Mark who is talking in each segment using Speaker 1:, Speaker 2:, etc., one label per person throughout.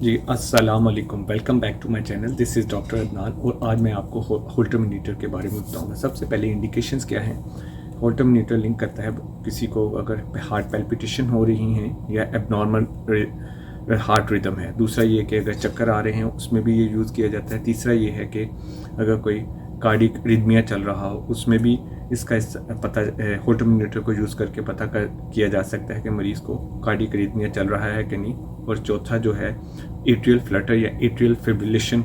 Speaker 1: जी अस्सलाम वालेकुम, welcome back to my channel. This is doctor Adnan और आज मैं आपको होल्टर मॉनिटर के बारे में बताऊंगा। सबसे पहले इंडिकेशंस क्या हैं। होल्टर मॉनिटर लिंक करता है किसी को अगर हार्ट पैल्पिटेशन हो रही हैं या एबनॉर्मल हार्ट रिदम है। दूसरा ये कि अगर चक्कर आ रहे हैं उसमें भी ये यूज़ किया जाता है। तीसरा ये है कि अगर कोई कार्डिक रिदमिया चल रहा हो उसमें भी इसका पता होल्टर मॉनिटर को यूज़ करके पता किया जा सकता है कि मरीज़ को कार्डिक रिदमिया चल रहा है कि नहीं। और चौथा जो है एट्रियल फ्लटर या एट्रियल फिब्रिलेशन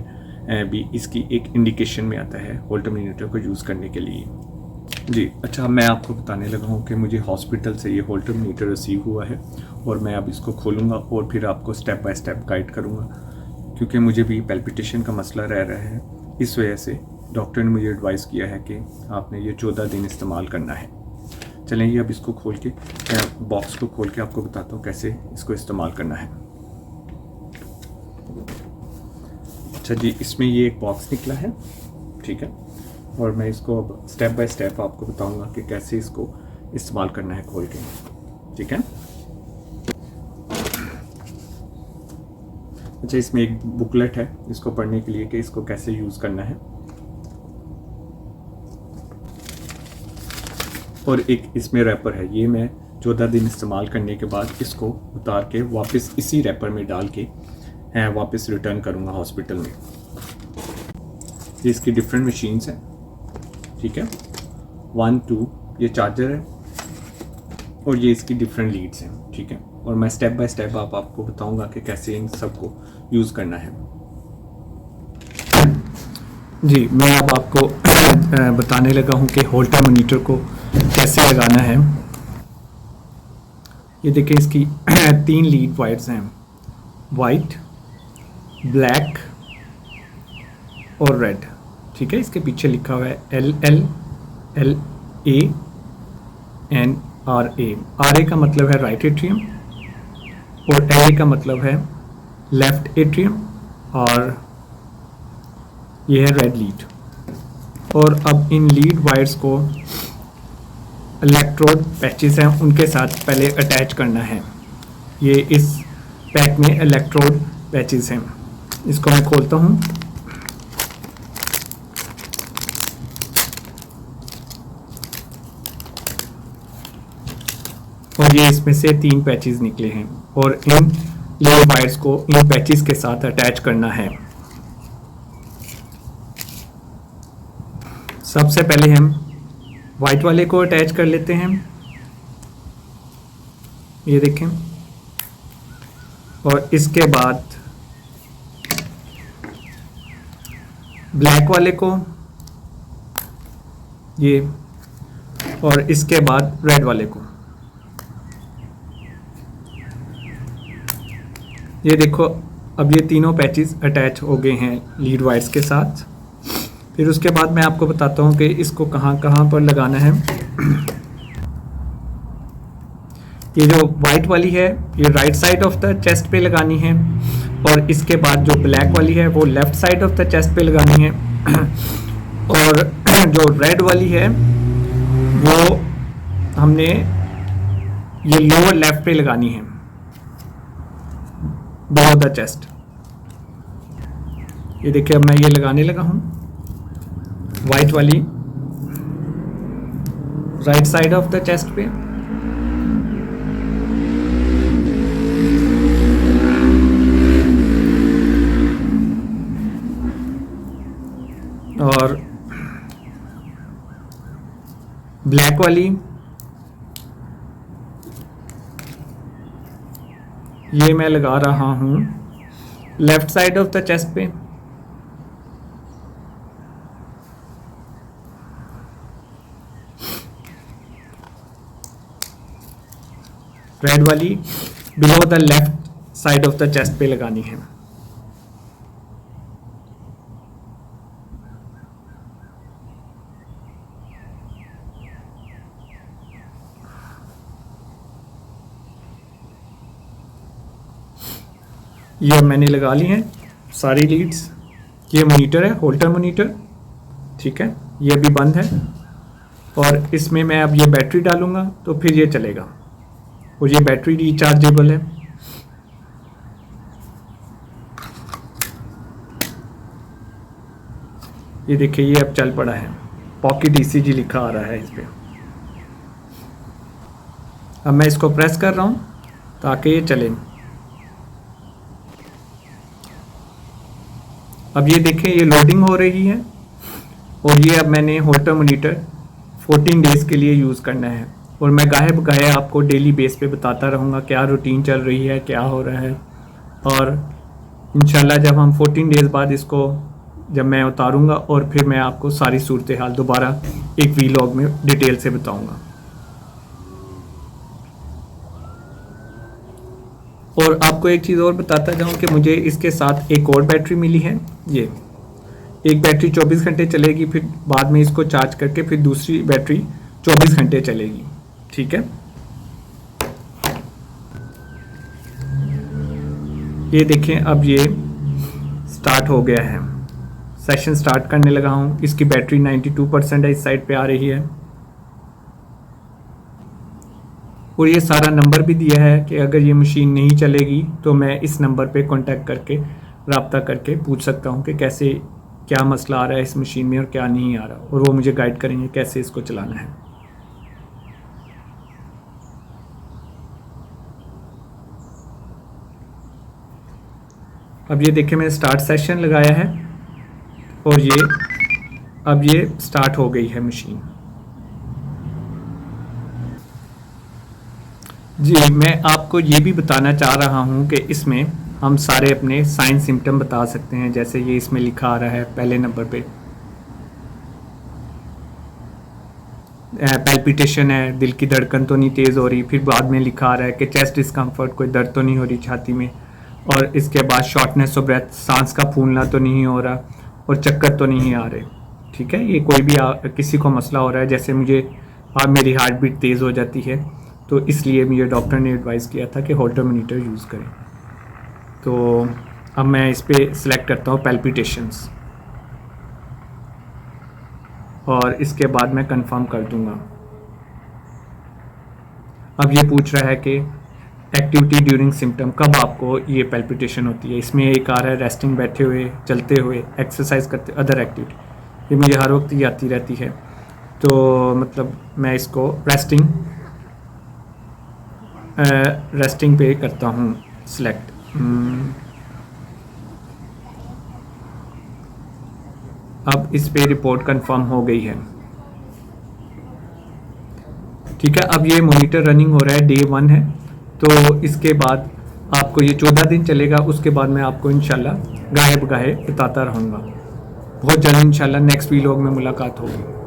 Speaker 1: भी इसकी एक इंडिकेशन में आता है होल्टर मॉनिटर को यूज़ करने के लिए। जी अच्छा, मैं आपको बताने लगा हूँ कि मुझे हॉस्पिटल से ये होल्टर मॉनिटर रिसीव हुआ है और मैं अब इसको खोलूँगा और फिर आपको स्टेप बाय स्टेप गाइड करूँगा, क्योंकि मुझे भी पैल्पिटेशन का मसला रह रहा है। इस वजह से डॉक्टर ने मुझे एडवाइस किया है कि आपने ये 14 दिन इस्तेमाल करना है। चलें ये अब इसको खोल के बॉक्स को खोल के आपको बताता हूँ कैसे इसको इस्तेमाल करना है। अच्छा जी, इसमें ये एक बॉक्स निकला है, ठीक है, और मैं इसको अब स्टेप बाय स्टेप आपको बताऊंगा कि कैसे इसको इस्तेमाल करना है खोल के, ठीक है। अच्छा, इसमें एक बुकलेट है इसको पढ़ने के लिए कि इसको कैसे यूज़ करना है, और एक इसमें रैपर है। ये मैं 14 दिन इस्तेमाल करने के बाद इसको उतार के वापस इसी रैपर में डाल के वापस रिटर्न करूँगा हॉस्पिटल में। ये इसकी डिफरेंट मशीन्स हैं, ठीक है, 1 2 ये चार्जर है और ये इसकी डिफरेंट लीड्स हैं, ठीक है। और मैं स्टेप बाय स्टेप आपको बताऊंगा कि कैसे इन सबको यूज़ करना है। जी, मैं अब आपको बताने लगा हूँ कि होल्टर मॉनिटर को कैसे लगाना है। ये देखिए इसकी 3 लीड वायर्स हैं, वाइट, ब्लैक और रेड, ठीक है। इसके पीछे लिखा हुआ है LA एंड RA का मतलब है राइट एट्रियम और LA का मतलब है लेफ्ट एट्रियम और ये है रेड लीड। और अब इन लीड वायर्स को इलेक्ट्रोड पैचेस हैं उनके साथ पहले अटैच करना है। ये इस पैक में इलेक्ट्रोड पैचेस हैं। इसको मैं खोलता हूँ। और ये इसमें से 3 पैचेस निकले हैं और इन लीड वायर्स को इन पैचेस के साथ अटैच करना है। सबसे पहले हम वाइट वाले को अटैच कर लेते हैं, ये देखें, और इसके बाद ब्लैक वाले को ये, और इसके बाद रेड वाले को। ये देखो अब ये तीनों पैचेस अटैच हो गए हैं लीड वायर्स के साथ। फिर उसके बाद मैं आपको बताता हूँ कि इसको कहाँ कहाँ पर लगाना है। ये जो वाइट वाली है ये right side of the chest पे लगानी है और इसके बाद जो ब्लैक वाली है वो left side of the chest पे लगानी है और जो रेड वाली है वो हमने ये लोअर लेफ्ट पे लगानी है, बिलो द चेस्ट। ये देखिए अब मैं ये लगाने लगा हूँ। वाइट वाली right side of the chest पे और ब्लैक वाली ये मैं लगा रहा हूं left side of the chest पे। रेड वाली below the left side of the chest पे लगानी है। ये मैंने लगा ली हैं सारी लीड्स। ये मॉनिटर है, होल्टर मॉनिटर, ठीक है, ये भी बंद है और इसमें मैं अब ये बैटरी डालूंगा तो फिर ये चलेगा और ये बैटरी रिचार्जेबल है। ये देखिए ये अब चल पड़ा है, पॉकेट ECG लिखा आ रहा है इस पर। अब मैं इसको प्रेस कर रहा हूँ ताकि ये चले। अब ये देखें ये लोडिंग हो रही है, और ये अब मैंने होल्टर मॉनिटर 14 डेज़ के लिए यूज़ करना है, और मैं गाहे बगाहे आपको डेली बेस पे बताता रहूँगा क्या रूटीन चल रही है, क्या हो रहा है। और इंशाल्लाह जब हम 14 डेज़ बाद इसको जब मैं उतारूँगा, और फिर मैं आपको सारी सूरत हाल दोबारा एक वीलॉग में डिटेल से बताऊँगा। और आपको एक चीज़ और बताता जाऊँ कि मुझे इसके साथ एक और बैटरी मिली है। ये एक बैटरी 24 घंटे चलेगी, फिर बाद में इसको चार्ज करके फिर दूसरी बैटरी 24 घंटे चलेगी। ठीक है, ये देखें अब ये स्टार्ट हो गया है, सेशन स्टार्ट करने लगा हूँ। इसकी बैटरी 92% है, इस साइड पे आ रही है। और ये सारा नंबर भी दिया है कि अगर ये मशीन नहीं चलेगी तो मैं इस नंबर पे कांटेक्ट करके रब्ता करके पूछ सकता हूँ कि कैसे क्या मसला आ रहा है इस मशीन में और क्या नहीं आ रहा, और वो मुझे गाइड करेंगे कैसे इसको चलाना है। अब ये देखिए मैंने स्टार्ट सेशन लगाया है, और ये अब ये स्टार्ट हो गई है मशीन। जी, मैं आपको ये भी बताना चाह रहा हूँ कि इसमें हम सारे अपने साइन सिम्टम बता सकते हैं। जैसे ये इसमें लिखा आ रहा है पहले नंबर पे पैल्पिटेशन है, दिल की धड़कन तो नहीं तेज़ हो रही। फिर बाद में लिखा आ रहा है कि चेस्ट डिस्कम्फर्ट, कोई दर्द तो नहीं हो रही छाती में। और इसके बाद शॉर्टनेस ऑफ ब्रेथ, सांस का फूलना तो नहीं हो रहा, और चक्कर तो नहीं आ रहे। ठीक है, ये कोई भी किसी को मसला हो रहा है, जैसे मुझे मेरी हार्ट बीट तेज़ हो जाती है, तो इसलिए मुझे डॉक्टर ने एडवाइस किया था कि होल्टर मॉनिटर यूज़ करें। तो अब मैं इस पर सिलेक्ट करता हूँ पैल्पिटेशंस, और इसके बाद मैं कंफर्म कर दूंगा। अब ये पूछ रहा है कि एक्टिविटी ड्यूरिंग सिम्टम, कब आपको ये पैल्पिटेशन होती है। इसमें एक आ रहा है रेस्टिंग, बैठे हुए, चलते हुए, एक्सरसाइज करते, अदर एक्टिविटी। ये मुझे हर वक्त ही आती रहती है, तो मतलब मैं इसको रेस्टिंग पे करता हूँ सिलेक्ट। अब इस पे रिपोर्ट कंफर्म हो गई है। ठीक है, अब ये मॉनिटर रनिंग हो रहा है, डे 1 है, तो इसके बाद आपको ये 14 दिन चलेगा। उसके बाद मैं आपको इंशाल्लाह गाहे बगाहे बताता रहूँगा। बहुत जल्द इंशाल्लाह नेक्स्ट वीलॉग में मुलाकात होगी।